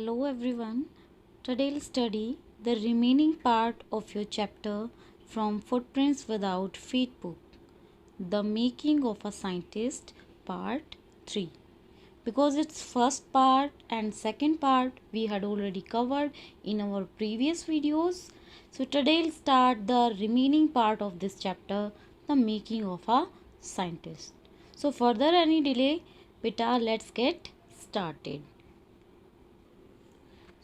Hello everyone. Today we'll study the remaining part of your chapter from Footprints Without Feet book, The Making of a Scientist, Part 3. Because its first part and second part we had already covered in our previous videos. So today we'll start the remaining part of this chapter, The Making of a Scientist. So further any delay, beta, let's get started.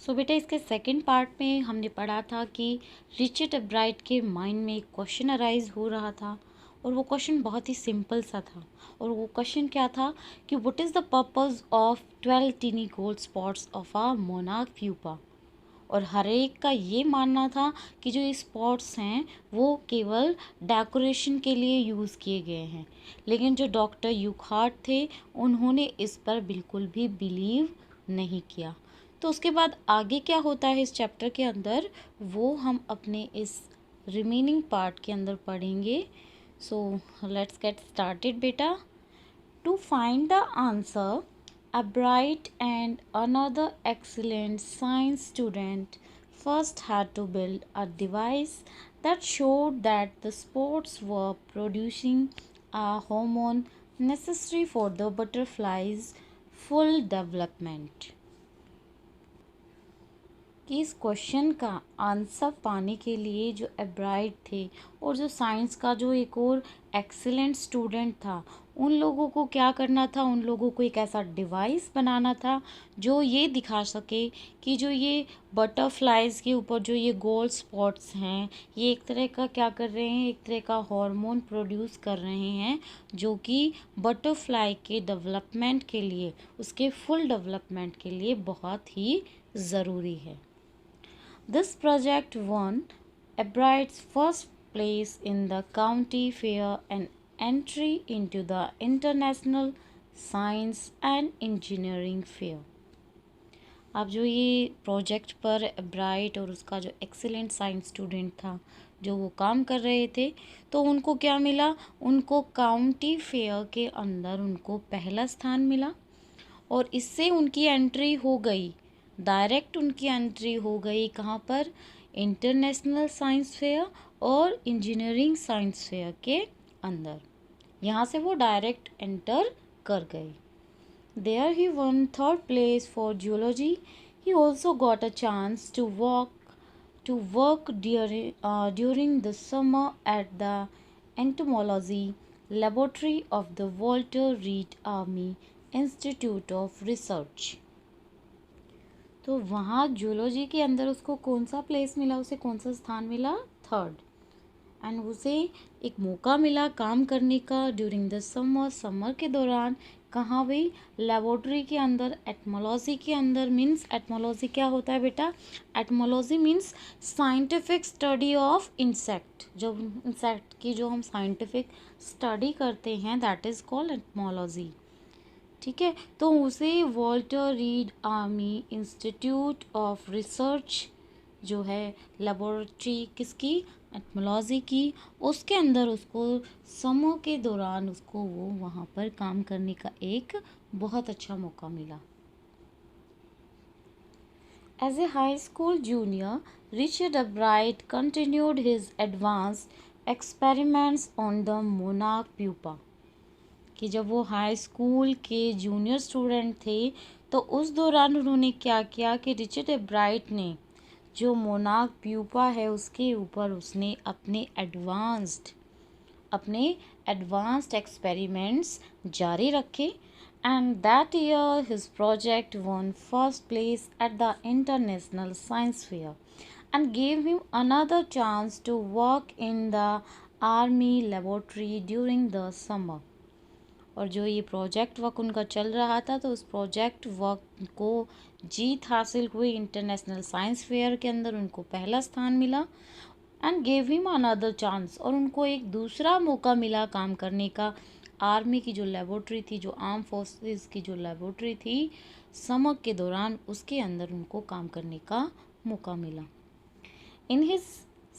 बेटा इसके second part में हमने पढ़ा था कि Richard एब्राइट के mind में एक क्वेश्चन अराइज हो रहा था और वो क्वेश्चन बहुत ही सिंपल सा था और वो क्वेश्चन क्या था कि what is the purpose of 12 teeny gold spots of a monarch pupa. और हर एक का ये मानना था कि जो ये स्पॉट्स हैं वो केवल डेकोरेशन के लिए यूज़ किए गए हैं, लेकिन जो डॉक्टर यूखार्ट थे उन्होंने इस पर बिल्कुल भी बिलीव नहीं किया। तो उसके बाद आगे क्या होता है इस चैप्टर के अंदर वो हम अपने इस रिमेनिंग पार्ट के अंदर पढ़ेंगे। सो लेट्स गेट स्टार्टेड बेटा। To find the answer, a bright and another excellent science student first had to build a device that showed that the spores were producing a hormone necessary for the butterfly's full development. कि इस question का answer पाने के लिए जो एब्राइट थे और जो साइंस का जो एक और एक्सीलेंट स्टूडेंट था उन लोगों को क्या करना था, उन लोगों को एक ऐसा डिवाइस बनाना था जो ये दिखा सके कि जो ये बटरफ्लाइज के ऊपर जो ये गोल्ड स्पॉट्स हैं ये एक तरह का क्या कर रहे हैं, एक तरह का हार्मोन प्रोड्यूस कर रहे हैं जो कि बटरफ्लाई के डेवलपमेंट के लिए, उसके फुल डेवलपमेंट के लिए बहुत ही ज़रूरी है। This project won Ebright's first place in the county fair and entry into the International Science and Engineering Fair. अब जो ये प्रोजेक्ट पर एब्राइट और उसका जो एक्सीलेंट साइंस स्टूडेंट था जो वो काम कर रहे थे तो उनको क्या मिला, उनको काउंटी फेयर के अंदर उनको पहला स्थान मिला और इससे उनकी एंट्री हो गई, डायरेक्ट उनकी एंट्री हो गई कहाँ पर, इंटरनेशनल साइंस फेयर और इंजीनियरिंग साइंस फेयर के अंदर। यहाँ से वो डायरेक्ट एंटर कर गए। There he won third place for geology. He also got a chance to work during the summer at the entomology laboratory of the Walter Reed Army Institute of Research. तो वहाँ zoology के अंदर उसको कौन सा place मिला, उसे कौन सा स्थान मिला, थर्ड। एंड उसे एक मौका मिला काम करने का ड्यूरिंग द समर के दौरान। कहाँ भाई, लेबोरेटरी के अंदर, एटमोलॉजी के अंदर। मीन्स एटमोलॉजी क्या होता है बेटा, etymology means scientific study of insect. जो इंसेक्ट की जो हम साइंटिफिक स्टडी करते हैं दैट इज़ कॉल्ड एटमोलॉजी। ठीक है, तो उसे Walter Reed Army Institute of research जो है लेबोरेटरी किसकी, एटमोलॉजी की, उसके अंदर उसको समर के दौरान उसको वो वहाँ पर काम करने का एक बहुत अच्छा मौका मिला। As a high school junior, Richard Ebright continued his advanced experiments on the monarch pupa. कि जब वो हाई स्कूल के जूनियर स्टूडेंट थे तो उस दौरान उन्होंने क्या किया कि रिचर्ड एब्राइट ने जो मोनार्क प्यूपा है उसके ऊपर उसने अपने एडवांस्ड एक्सपेरिमेंट्स जारी रखे। And that year his project won first place at the international science fair and gave him another chance to work in the army laboratory during the summer. और जो ये प्रोजेक्ट वर्क उनका चल रहा था तो उस प्रोजेक्ट वर्क को जीत हासिल हुई, इंटरनेशनल साइंस फेयर के अंदर उनको पहला स्थान मिला। And gave him another chance, और उनको एक दूसरा मौका मिला काम करने का। आर्मी की जो लेबोरेटरी थी, जो आर्म फोर्सेस की जो लेबोरेटरी थी, समर के दौरान उसके अंदर उनको काम करने का मौका मिला। In his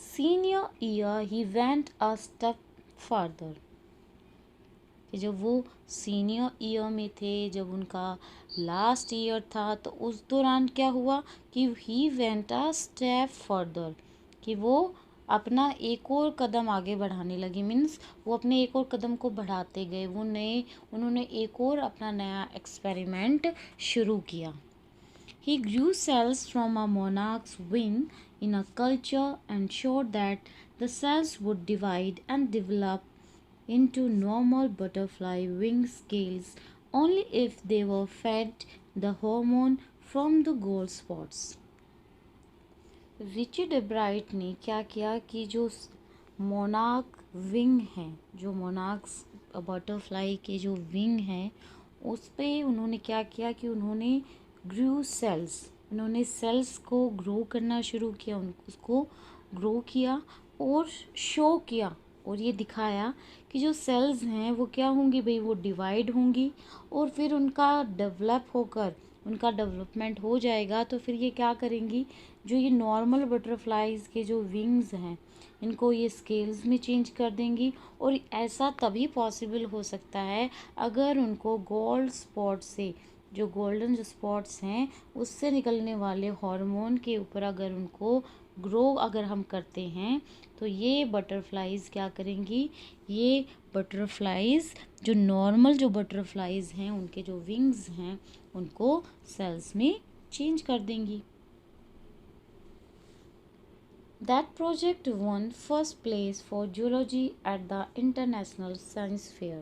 senior year he went a step further. कि जब वो सीनियर ईयर में थे, जब उनका लास्ट ईयर था, तो उस दौरान क्या हुआ कि he went a step further, कि वो अपना एक और कदम आगे बढ़ाने लगी। मीन्स वो अपने एक और कदम को बढ़ाते गए, उन्होंने एक और अपना नया एक्सपेरिमेंट शुरू किया। He grew cells from a monarch's wing in a culture and showed that the cells would divide and develop into normal butterfly wing scales only if they were fed the hormone from the gold spots. Richard एब्राइट ने क्या किया कि जो monarch wing हैं, जो monarchs butterfly के जो wing हैं, उस पे उन्होंने क्या किया कि उन्होंने ग्रू सेल्स, उन्होंने सेल्स को ग्रो करना शुरू किया, उसको ग्रो किया और शो किया और ये दिखाया कि जो सेल्स हैं वो क्या होंगी भाई, वो डिवाइड होंगी और फिर उनका डेवलपमेंट हो जाएगा, तो फिर ये क्या करेंगी, जो ये नॉर्मल बटरफ्लाइज के जो विंग्स हैं इनको ये स्केल्स में चेंज कर देंगी। और ऐसा तभी पॉसिबल हो सकता है अगर उनको गोल्ड स्पॉट से, जो गोल्डन जो स्पॉट्स हैं उससे निकलने वाले हार्मोन के ऊपर अगर उनको ग्रो अगर हम करते हैं, तो ये बटरफ्लाइज क्या करेंगी, ये बटरफ्लाइज जो नॉर्मल जो बटरफ्लाइज हैं उनके जो विंग्स हैं उनको सेल्स में चेंज कर देंगी। That project won first place for zoology at the International Science Fair.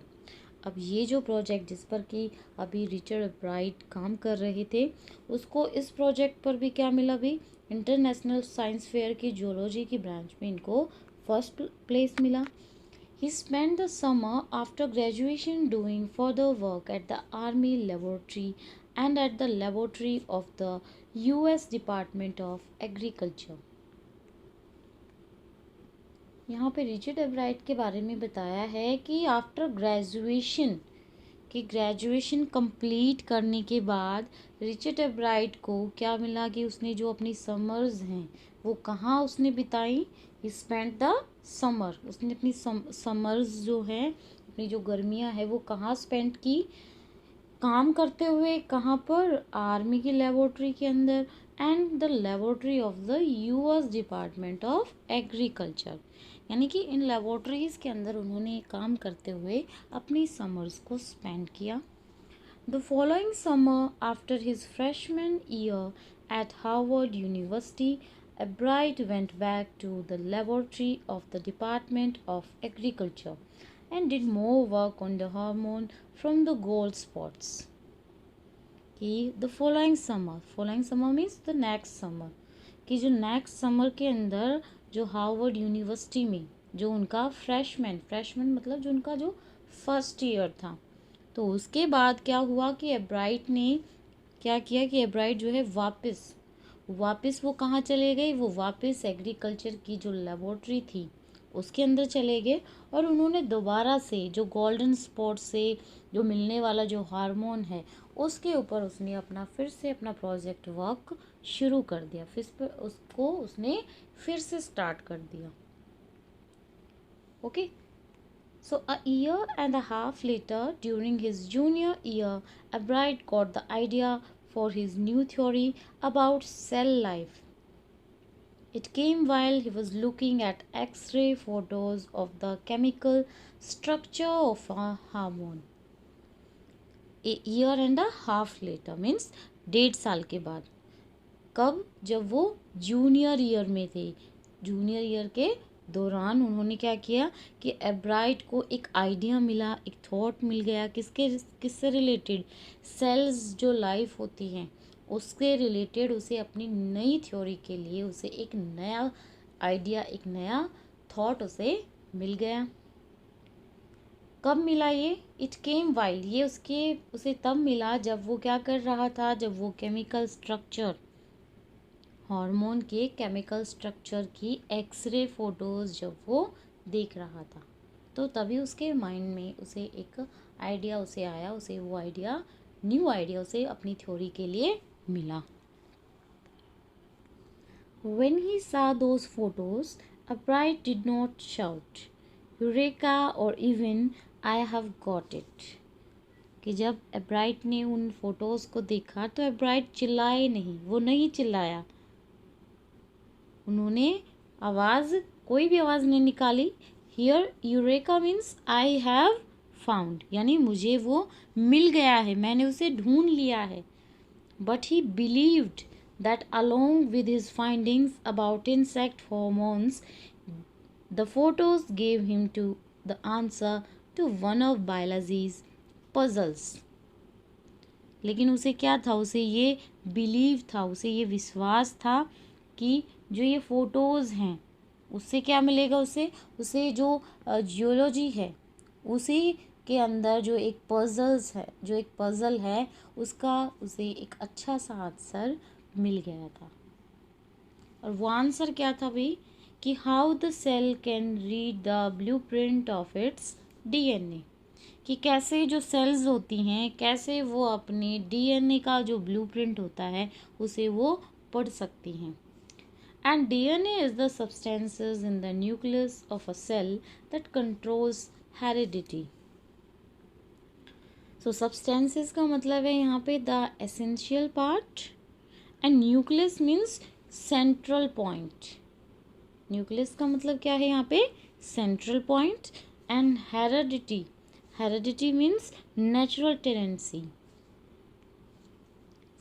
अब ये जो प्रोजेक्ट जिस पर कि अभी रिचर्ड ब्राइट काम कर रहे थे, उसको इस प्रोजेक्ट पर भी क्या मिला भी, इंटरनेशनल साइंस फेयर की जूलॉजी की ब्रांच में इनको फर्स्ट प्लेस मिला। He spent the summer after graduation doing further work at the Army Laboratory and at the laboratory of the US Department of Agriculture. यहाँ पे रिचर्ड एब्राइट के बारे में बताया है कि आफ्टर ग्रेजुएशन, कि ग्रेजुएशन कंप्लीट करने के बाद रिचर्ड एब्राइट को क्या मिला कि उसने जो अपनी समर्स हैं वो कहाँ उसने बिताई, ही स्पेंड द समर, उसने अपनी समर्स जो हैं, अपनी जो गर्मियाँ हैं वो कहाँ स्पेंड की, काम करते हुए, कहाँ पर, आर्मी की लेबोरेटरी के अंदर and the laboratory of the US department of agriculture, यानी कि इन लेबोरेटरीज के अंदर उन्होंने काम करते हुए अपनी समर्स को स्पेंड किया। The following summer after his freshman year eight Harvard university, Ebright went back to the laboratory of the Department of Agriculture and did more work on the hormone from the gold spots. कि the following summer means the next summer, कि जो next summer के अंदर जो Harvard university में जो उनका freshman मतलब जो उनका जो फर्स्ट ईयर था, तो उसके बाद क्या हुआ कि एब्राइट ने क्या किया कि एब्राइट जो है वापस वो कहाँ चले गए, वो वापस एग्रीकल्चर की जो लेबोरेटरी थी उसके अंदर चले गए और उन्होंने दोबारा से जो गोल्डन स्पॉट से जो मिलने वाला जो हार्मोन है उसके ऊपर उसने फिर से अपना प्रोजेक्ट वर्क शुरू कर दिया, उसने फिर से स्टार्ट कर दिया। Okay, so a year and a half later, during his junior year, Ebright got the idea for his new theory about cell life. It came while he was looking at X-ray photos of the chemical structure of a hormone. A year and a half later means 1.5 साल के बाद। कब? जब वो junior year में थे। Junior year के दौरान उन्होंने क्या किया कि एब्राइट को एक आइडिया मिला, एक थॉट मिल गया, किससे रिलेटेड, सेल्स जो लाइफ होती हैं उसके रिलेटेड उसे अपनी नई थ्योरी के लिए उसे एक नया आइडिया, एक नया थॉट उसे मिल गया। कब मिला ये? इट केम वाइल, ये उसे तब मिला जब वो क्या कर रहा था, जब वो केमिकल स्ट्रक्चर, हार्मोन के केमिकल स्ट्रक्चर की एक्सरे फोटोज़ जब वो देख रहा था, तो तभी उसके माइंड में उसे एक आइडिया उसे आया, उसे वो आइडिया, न्यू आइडिया उसे अपनी थ्योरी के लिए मिला। When he saw those photos, Ebright did not shout. Eureka और even I have got it. कि जब एब्राइट ने उन फोटोज़ को देखा तो एब्राइट चिल्लाए नहीं, वो नहीं चिल्लाया, उन्होंने आवाज़, कोई भी आवाज़ नहीं निकाली। Here eureka means I have found, यानी मुझे वो मिल गया है, मैंने उसे ढूंढ लिया है। But he believed that along with his findings about insect hormones, the photos gave him to the answer to one of biology's puzzles। लेकिन उसे क्या था, उसे ये बिलीव था, उसे ये विश्वास था कि जो ये फोटोज़ हैं उससे क्या मिलेगा, उसे उसे जो जियोलॉजी है उसी के अंदर जो एक पजल्स है, जो एक पज़ल है उसका उसे एक अच्छा सा आंसर मिल गया था। और वो आंसर क्या था भाई, कि how the cell can read the blueprint of its DNA, कि कैसे जो सेल्स होती हैं कैसे वो अपने डीएनए का जो ब्लूप्रिंट होता है उसे वो पढ़ सकती हैं। And DNA is the substances in the nucleus of a cell that controls heredity. So substances का मतलब है यहाँ पे the essential part, and nucleus means central point. Nucleus का मतलब क्या है यहाँ पे, central point. And heredity, heredity means natural tendency.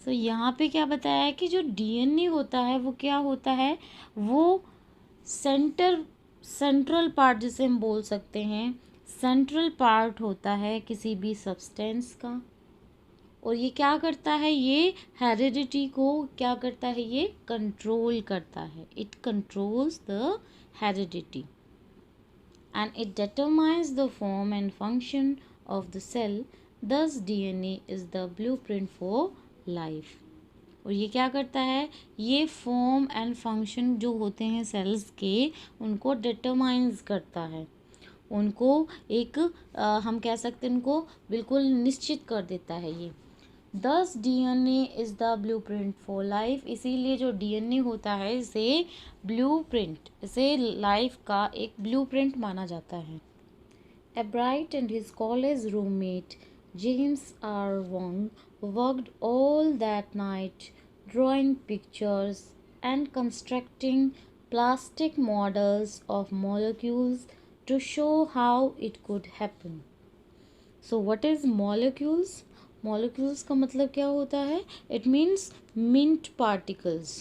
So यहाँ पे क्या बताया है कि जो डीएनए होता है वो क्या होता है, वो सेंट्रल पार्ट जिसे हम बोल सकते हैं, सेंट्रल पार्ट होता है किसी भी सब्सटेंस का। और ये क्या करता है, ये हेरिडिटी को क्या करता है, ये कंट्रोल करता है, it controls the heredity and it determines the form and function of the cell, thus DNA is the blueprint for life। और ये क्या करता है, ये फॉर्म एंड फंक्शन जो होते हैं सेल्स के उनको डिटरमाइंस करता है, उनको एक हम कह सकते हैं उनको बिल्कुल निश्चित कर देता है ये। दस DNA is the blueprint for life, इसीलिए जो डीएनए होता है इसे ब्लूप्रिंट, इसे लाइफ का एक ब्लूप्रिंट माना जाता है। Ebright and his college roommate James R Wong worked all that night drawing pictures and constructing plastic models of molecules to show how it could happen। So what is molecules? Molecules का मतलब क्या होता है, it means mint particles।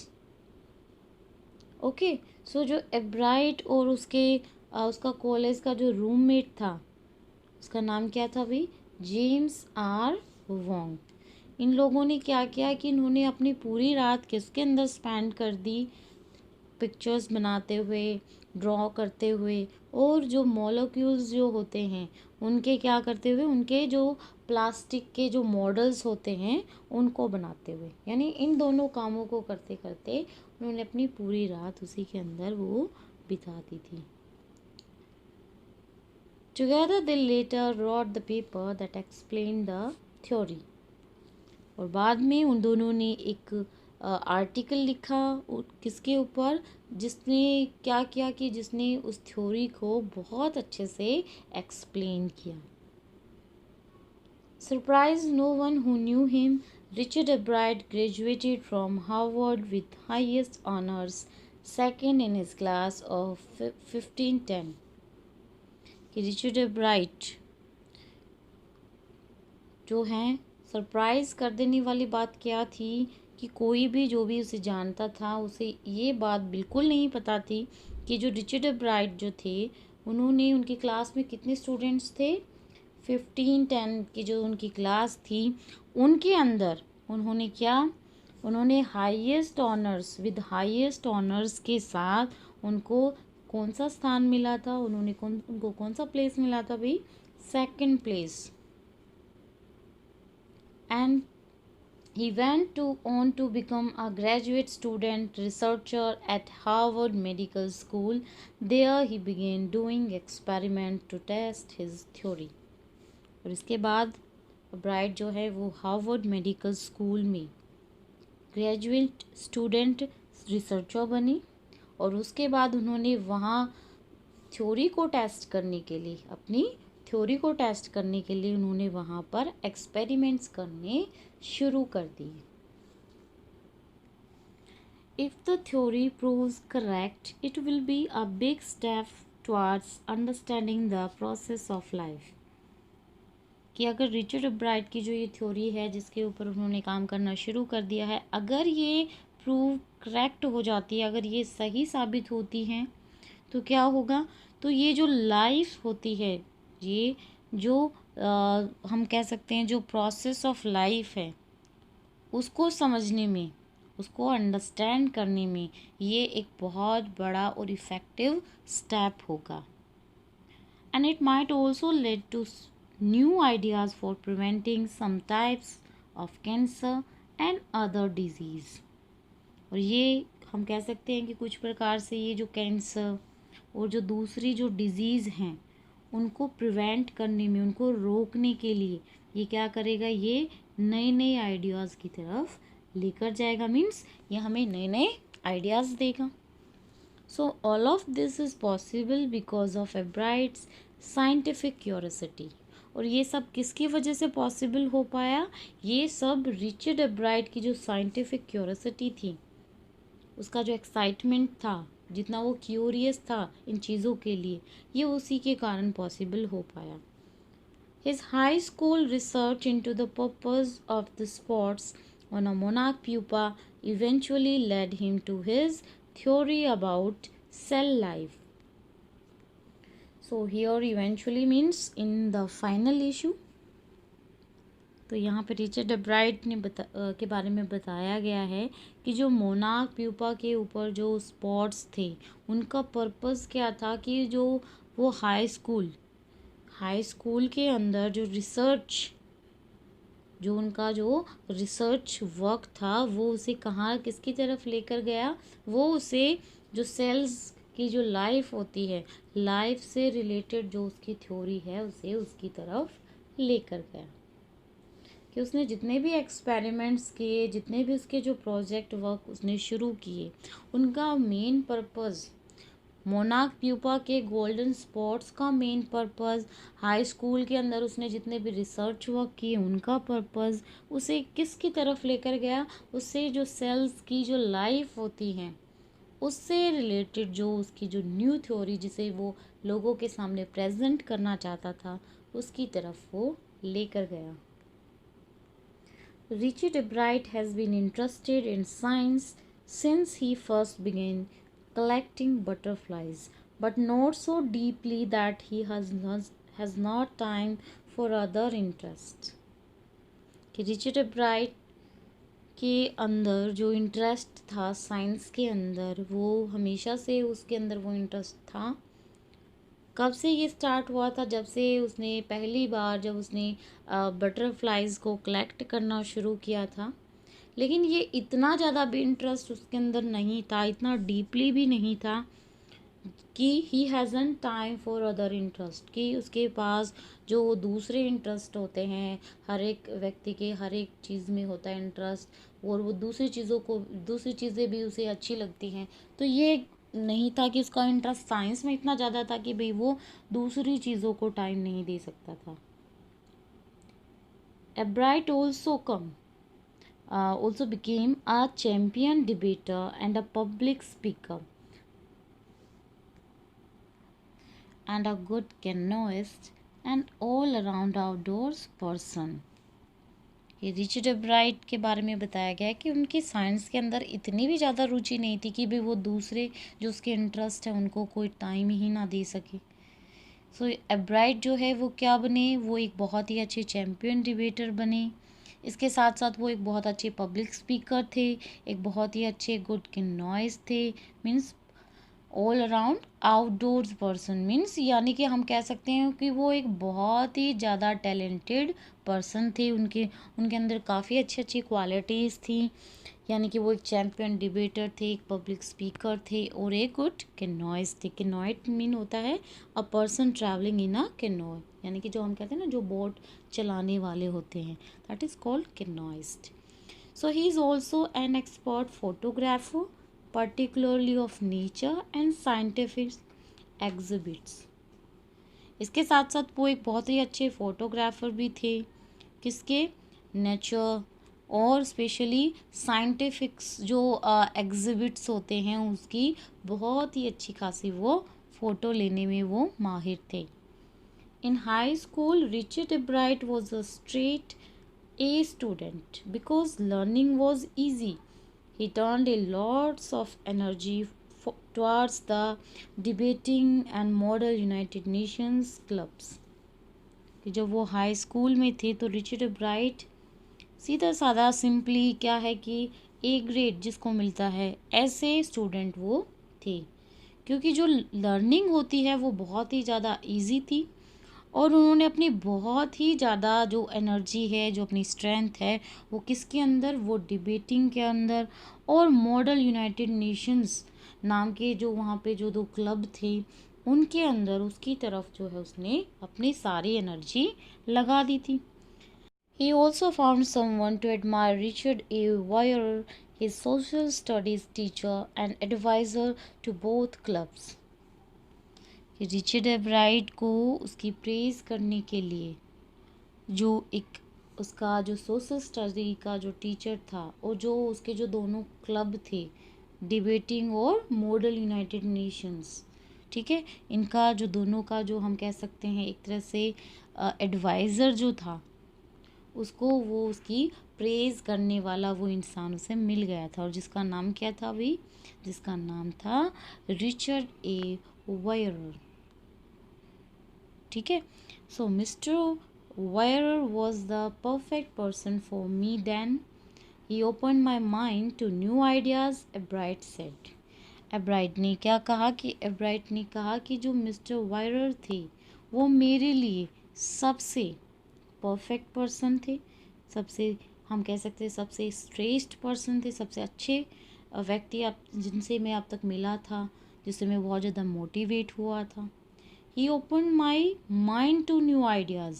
Okay, so जो Ebright और उसका college का जो रूममेट था उसका नाम क्या था भाई, जेम्स आर वोंग। इन लोगों ने क्या किया कि इन्होंने अपनी पूरी रात किसके अंदर स्पेंड कर दी, पिक्चर्स बनाते हुए, ड्रॉ करते हुए, और जो मॉलिक्यूल्स जो होते हैं उनके क्या करते हुए, उनके जो प्लास्टिक के जो मॉडल्स होते हैं उनको बनाते हुए, यानी इन दोनों कामों को करते करते उन्होंने अपनी पूरी रात उसी के अंदर वो बिता दी थी। Together they later wrote the paper that explain the theory. और बाद में उन दोनों ने एक आर्टिकल लिखा किसके ऊपर, जिसने क्या किया कि जिसने उस थ्योरी को बहुत अच्छे से एक्सप्लेन किया। Surprise no one who knew him, Richard Ebright graduated from Harvard with highest honours, second in his class of 1510। कि रिचर्ड एब्राइट जो हैं, सरप्राइज़ कर देने वाली बात क्या थी कि कोई भी जो भी उसे जानता था उसे ये बात बिल्कुल नहीं पता थी कि जो रिचर्ड एब्राइट जो थे उन्होंने, उनकी क्लास में कितने स्टूडेंट्स थे, 1510 की जो उनकी क्लास थी उनके अंदर उन्होंने क्या, उन्होंने highest honours, with highest honours के साथ उनको कौन सा स्थान मिला था, उनको कौन सा प्लेस मिला था भाई, second place. And he went on to become a graduate student researcher at Harvard Medical School. There he began doing experiment to test his theory। और इसके बाद ब्राइट जो है वो हार्वर्ड मेडिकल स्कूल में ग्रेजुएट स्टूडेंट रिसर्चर बनी, और उसके बाद उन्होंने वहाँ थ्योरी को टेस्ट करने के लिए, अपनी थ्योरी को टेस्ट करने के लिए उन्होंने वहाँ पर एक्सपेरिमेंट्स करने शुरू कर दिए. If the theory proves correct, it will be a big step towards understanding the process of life. कि अगर रिचर्ड ब्राइट की जो ये थ्योरी है जिसके ऊपर उन्होंने काम करना शुरू कर दिया है, अगर ये प्रूव करेक्ट हो जाती है, अगर ये सही साबित होती हैं, तो क्या होगा, तो ये जो लाइफ होती है, ये जो हम कह सकते हैं जो प्रोसेस ऑफ लाइफ है, उसको समझने में, उसको अंडरस्टैंड करने में ये एक बहुत बड़ा और इफ़ेक्टिव स्टेप होगा. And it might also lead to new ideas for preventing some types of cancer and other diseases. और ये हम कह सकते हैं कि कुछ प्रकार से ये जो कैंसर और जो दूसरी जो डिजीज़ हैं उनको प्रिवेंट करने में, उनको रोकने के लिए ये क्या करेगा, ये नए नए आइडियाज़ की तरफ लेकर जाएगा. मीन्स ये हमें नए नए आइडियाज़ देगा. So all of this is possible because of Ebright's scientific curiosity. और ये सब किसकी वजह से पॉसिबल हो पाया, ये सब रिचर्ड एब्राइट की जो साइंटिफिक क्यूरियोसिटी थी, उसका जो एक्साइटमेंट था, जितना वो क्यूरियस था इन चीज़ों के लिए, ये उसी के कारण पॉसिबल हो पाया. His high school research into the purpose of the spots on a monarch pupa eventually led him to his theory about cell life. So here eventually means in the final issue. तो यहाँ पे Richard एब्राइट ने के बारे में बताया गया है कि जो मोनार्क प्यूपा के ऊपर जो स्पॉट्स थे उनका पर्पस क्या था, कि जो वो हाई स्कूल के अंदर जो उनका जो रिसर्च वर्क था वो उसे कहाँ किसकी तरफ लेकर गया, वो उसे जो सेल्स की जो लाइफ होती है, लाइफ से रिलेटेड जो उसकी थ्योरी है उसे उसकी तरफ लेकर गया. कि उसने जितने भी एक्सपेरिमेंट्स किए, जितने भी उसके जो प्रोजेक्ट वर्क उसने शुरू किए, उनका मेन पर्पस, मोनार्क प्यूपा के गोल्डन स्पॉट्स का मेन पर्पस, हाई स्कूल के अंदर उसने जितने भी रिसर्च वर्क किए उनका पर्पस, उसे किसकी तरफ लेकर गया, उससे जो सेल्स की जो लाइफ होती हैं उससे रिलेटेड जो उसकी जो न्यू थ्योरी जिसे वो लोगों के सामने प्रेजेंट करना चाहता था उसकी तरफ वो लेकर गया. Richard Ebright has been interested in science since he first began collecting butterflies, but not so deeply that he has not time for other interests. कि रिचर्ड एब्राइट के अंदर जो इंटरेस्ट था साइंस के अंदर, वो हमेशा से उसके अंदर वो इंटरेस्ट था. कब से ये स्टार्ट हुआ था, जब से उसने पहली बार जब उसने बटरफ्लाइज़ को कलेक्ट करना शुरू किया था. लेकिन ये इतना ज़्यादा भी इंटरेस्ट उसके अंदर नहीं था, इतना डीपली भी नहीं था कि he hasn't time for other interest, कि उसके पास जो दूसरे इंटरेस्ट होते हैं, हर एक व्यक्ति के हर एक चीज़ में होता है इंटरेस्ट, और वो दूसरी चीज़ें भी उसे अच्छी लगती हैं. तो ये नहीं था कि उसका इंटरेस्ट साइंस में इतना ज़्यादा था कि भाई वो दूसरी चीज़ों को टाइम नहीं दे सकता था. एब्राइट also became a champion debater and a public speaker and a good canoeist and all around outdoors person. ये रिचर्ड एब्राइट के बारे में बताया गया है कि उनकी साइंस के अंदर इतनी भी ज़्यादा रुचि नहीं थी कि भाई वो दूसरे जो उसके इंटरेस्ट है उनको कोई टाइम ही ना दे सके. सो एब्राइट जो है वो क्या बने, वो एक बहुत ही अच्छे चैम्पियन डिबेटर बने. इसके साथ साथ वो एक बहुत अच्छे पब्लिक स्पीकर थे, एक बहुत ही अच्छे गुड कैनोइस्ट थे. Means all around outdoors person, means यानी कि हम कह सकते हैं कि वो एक बहुत ही ज़्यादा टैलेंटेड पर्सन थे. उनके अंदर काफ़ी अच्छी क्वालिटीज़ थी. यानी कि वो एक चैम्पियन डिबेटर थे, एक पब्लिक स्पीकर थे और एक गुड कैनोइस्ट थे. कैनोइट मीन होता है अ पर्सन ट्रैवलिंग इन अ कैनोय, यानी कि जो हम कहते हैं ना जो बोट चलाने वाले होते हैं, that is called canoeist. So he is also an expert photographer, particularly of nature and scientific exhibits. इसके साथ साथ वो एक बहुत ही अच्छे फोटोग्राफर भी थे। किसके? नेचर और स्पेशली साइंटिफिक्स जो एग्जिबिट्स होते हैं उसकी बहुत ही अच्छी खासी वो फ़ोटो लेने में वो माहिर थे। इन high school Richard एब्राइट was a straight A student because learning was easy. He turned a lots of energy towards the debating and model United Nations clubs. कि जब वो हाई स्कूल में थे तो रिचर्ड ब्राइट सीधा साधा सिंपली क्या है कि ए ग्रेड जिसको मिलता है ऐसे स्टूडेंट वो थे, क्योंकि जो लर्निंग होती है वो बहुत ही ज़्यादा इजी थी और उन्होंने अपनी बहुत ही ज़्यादा जो एनर्जी है, जो अपनी स्ट्रेंथ है, वो किसके अंदर? वो डिबेटिंग के अंदर और मॉडल यूनाइटेड नेशंस नाम के जो वहाँ पे जो 2 क्लब थे उनके अंदर उसकी तरफ जो है उसने अपनी सारी एनर्जी लगा दी थी। He also found someone to admire, Richard A. Weir, his social studies teacher and advisor to both clubs. कि रिचर्ड एब्राइट को उसकी प्रेज़ करने के लिए जो एक उसका जो सोशल स्टडी का जो टीचर था और जो उसके जो दोनों क्लब थे डिबेटिंग और मॉडल यूनाइटेड नेशंस, ठीक है, इनका जो दोनों का जो हम कह सकते हैं एक तरह से एडवाइज़र जो था उसको वो उसकी प्रेज़ करने वाला वो इंसान उसे मिल गया था और जिसका नाम क्या था अभी? जिसका नाम था रिचर्ड ए वायरर। ठीक है, so mister Wirer was the perfect person for me then. He open my mind to new ideas, Ebright said. Ebright ने क्या कहा कि एब्राइट ने कहा कि जो मिस्टर वायरर थे वो मेरे लिए सबसे परफेक्ट पर्सन थे, सबसे हम कह सकते हैं सबसे श्रेष्ठ पर्सन थे, सबसे अच्छे व्यक्ति आप जिनसे मैं अब तक मिला था, जिससे मैं बहुत ज़्यादा मोटिवेट हुआ था। He open my mind to new ideas,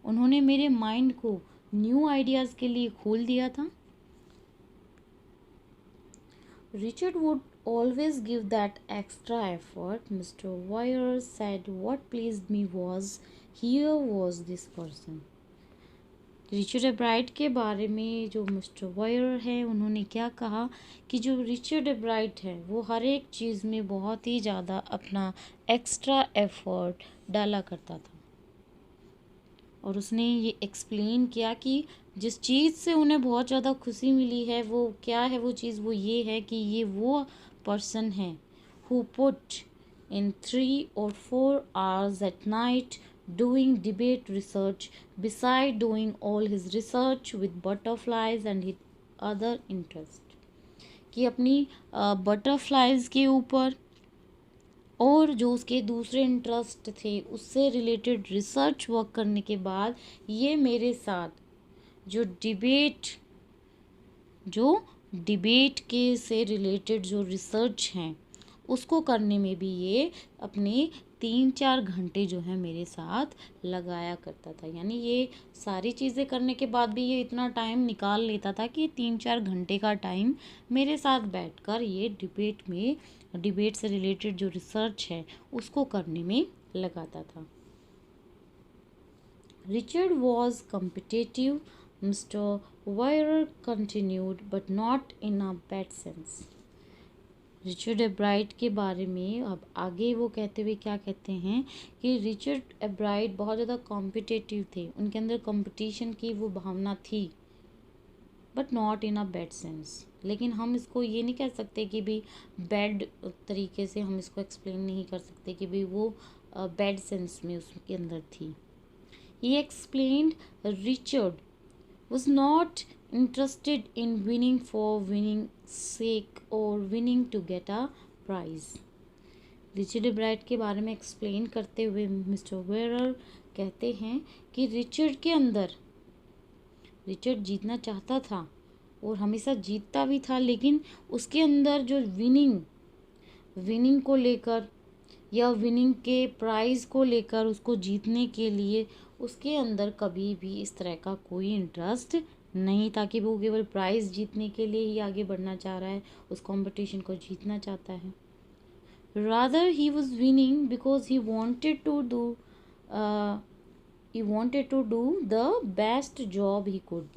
उन्होंने मेरे माइंड को न्यू आइडियाज़ के लिए खोल दिया था। Richard would always give that extra effort. Mr. Weir said what pleased me was here was this person. Richard एब्राइट के बारे में जो मिस्टर वायर है उन्होंने क्या कहा कि जो रिचर्ड एब्राइट है वो हर एक चीज़ में बहुत ही ज़्यादा अपना एक्स्ट्रा एफर्ट डाला करता था और उसने ये एक्सप्लेन किया कि जिस चीज़ से उन्हें बहुत ज़्यादा खुशी मिली है वो क्या है, वो चीज़ वो ये है कि ये वो पर्सन है who put in 3 or 4 hours at night doing debate research beside doing all his research with butterflies and his other interest। कि अपनी बटरफ्लाइज के ऊपर और जो उसके दूसरे इंटरेस्ट थे उससे रिलेटेड रिसर्च वर्क करने के बाद ये मेरे साथ जो डिबेट के से रिलेटेड जो रिसर्च हैं उसको करने में भी ये अपने 3-4 घंटे जो है मेरे साथ लगाया करता था। यानी ये सारी चीज़ें करने के बाद भी ये इतना टाइम निकाल लेता था कि 3-4 घंटे का टाइम मेरे साथ बैठकर ये डिबेट से रिलेटेड जो रिसर्च है उसको करने में लगाता था। Richard was competitive, Mr. Weir continued, but not in a bad sense। Richard एब्राइट के बारे में अब आगे वो कहते हुए क्या कहते हैं कि रिचर्ड एब्राइट बहुत ज़्यादा कॉम्पिटिटिव थे, उनके अंदर कंपटीशन की वो भावना थी, but not in a bad sense. लेकिन हम इसको ये नहीं कह सकते कि भी बैड तरीके से हम इसको एक्सप्लेन नहीं कर सकते कि भी वो बैड सेंस में उसके अंदर थी। ही explained Richard was not interested in winning for winning sake or winning to get a prize। Richard एब्राइट के बारे में एक्सप्लेन करते हुए मिस्टर वेरर कहते हैं कि रिचर्ड जीतना चाहता था और हमेशा जीतता भी था, लेकिन उसके अंदर जो विनिंग को लेकर या विनिंग के प्राइज़ को लेकर उसको जीतने के लिए उसके अंदर कभी भी इस तरह का कोई इंटरेस्ट नहीं था कि वो केवल प्राइज़ जीतने के लिए ही आगे बढ़ना चाह रहा है, उस कंपटीशन को जीतना चाहता है। Rather, he was winning because uh, he wanted to do the best job he could.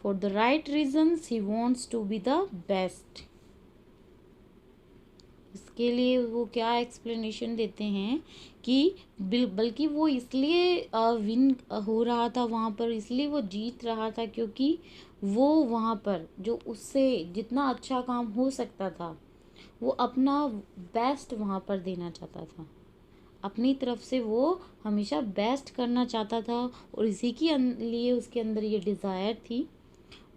For the right reasons, he wants to be the best. इसके लिए वो क्या एक्सप्लेनेशन देते हैं कि बल्कि वो इसलिए विन हो रहा था वहाँ पर, इसलिए वो जीत रहा था क्योंकि वो वहाँ पर जो उससे जितना अच्छा काम हो सकता था वो अपना बेस्ट वहाँ पर देना चाहता था। अपनी तरफ से वो हमेशा बेस्ट करना चाहता था और इसी के लिए उसके अंदर ये डिज़ायर थी।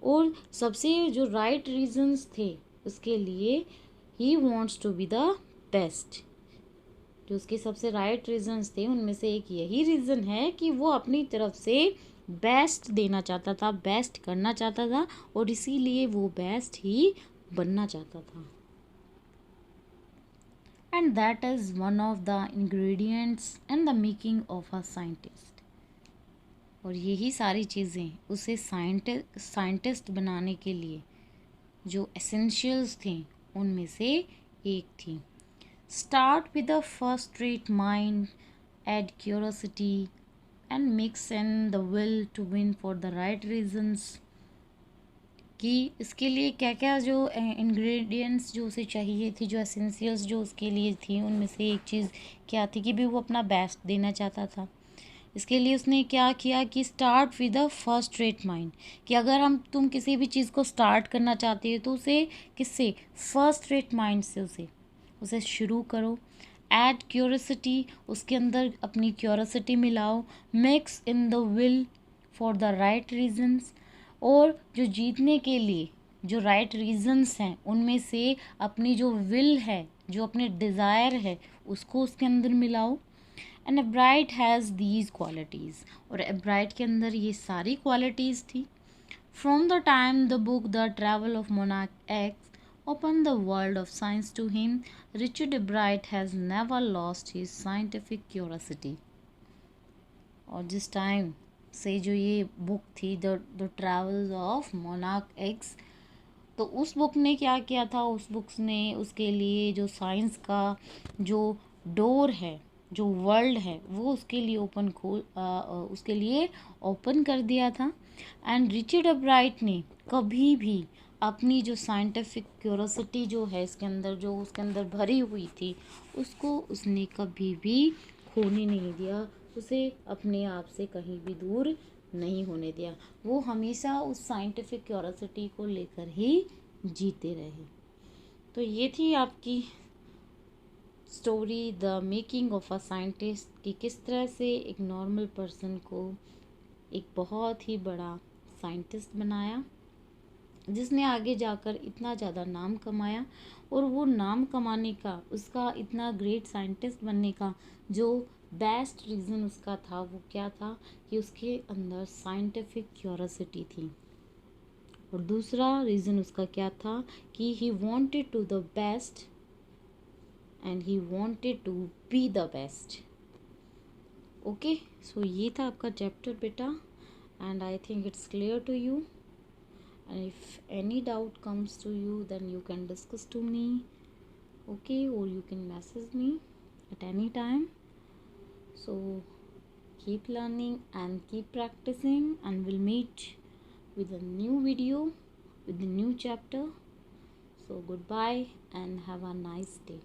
और सबसे जो राइट रीजंस थे उसके लिए he wants to be the best. जो उसके सबसे राइट रीजंस थे उनमें से एक यही रीज़न है कि वो अपनी तरफ से बेस्ट देना चाहता था, बेस्ट करना चाहता था और इसीलिए वो बेस्ट ही बनना चाहता था। And that is one of the ingredients in the making of a scientist. और यही सारी चीज़ें उसे साइंटिस्ट बनाने के लिए जो एसेंशियल्स थे उनमें से एक थी। Start with the first rate mind, add curiosity and mix in the will to win for the right reasons. कि इसके लिए क्या क्या जो इंग्रेडिएंट्स जो उसे चाहिए थी, जो एसेंशियल्स जो उसके लिए थी, उनमें से एक चीज़ क्या थी कि भी वो अपना बेस्ट देना चाहता था। इसके लिए उसने क्या किया कि start with the first rate mind, कि अगर तुम किसी भी चीज़ को स्टार्ट करना चाहते हो तो उसे किससे, फर्स्ट रेट माइंड से उसे शुरू करो। ऐड क्यूरोसिटी, उसके अंदर अपनी क्यूरोसिटी मिलाओ। Mix in the will for the right reasons, और जो जीतने के लिए जो राइट रीजंस हैं उनमें से अपनी जो विल है, जो अपने डिज़ायर है, उसको उसके अंदर मिलाओ। एंड एब्राइट हैज़ दीज क्वालिटीज़, और एब्राइट के अंदर ये सारी क्वालिटीज़ थी। From the time the book the travel of monarch x open the world of science to him, Richard Ebright has never lost his scientific curiosity. और जिस टाइम से जो ये बुक थी the travels of monarch x, तो उस book ने क्या किया था, उस बुक्स ने उसके लिए जो साइंस का जो डोर है, जो वर्ल्ड है, वो उसके लिए उसके लिए ओपन कर दिया था। एंड रिचर्ड एब्राइट ने कभी भी अपनी जो साइंटिफिक क्यूरोसिटी जो है इसके अंदर, जो उसके अंदर भरी हुई थी, उसको उसने कभी भी खोने नहीं दिया, उसे अपने आप से कहीं भी दूर नहीं होने दिया। वो हमेशा उस साइंटिफिक क्यूरोसिटी को लेकर ही जीते रहे। तो ये थी आपकी story the making of a scientist, कि किस तरह से एक नॉर्मल पर्सन को एक बहुत ही बड़ा साइंटिस्ट बनाया, जिसने आगे जाकर इतना ज़्यादा नाम कमाया। और वो नाम कमाने का, उसका इतना ग्रेट साइंटिस्ट बनने का जो बेस्ट रीज़न उसका था वो क्या था कि उसके अंदर साइंटिफिक क्यूरोसिटी थी। और दूसरा रीज़न उसका क्या था कि he wanted to the best and he wanted to be the best. Okay, so ये था आपका चैप्टर बेटा, and I think it's clear to you. And if any doubt comes to you, then you can discuss to me, okay, or you can message me at any time. So keep learning and keep practicing, and we'll meet with a new video with the new chapter. So goodbye and have a nice day.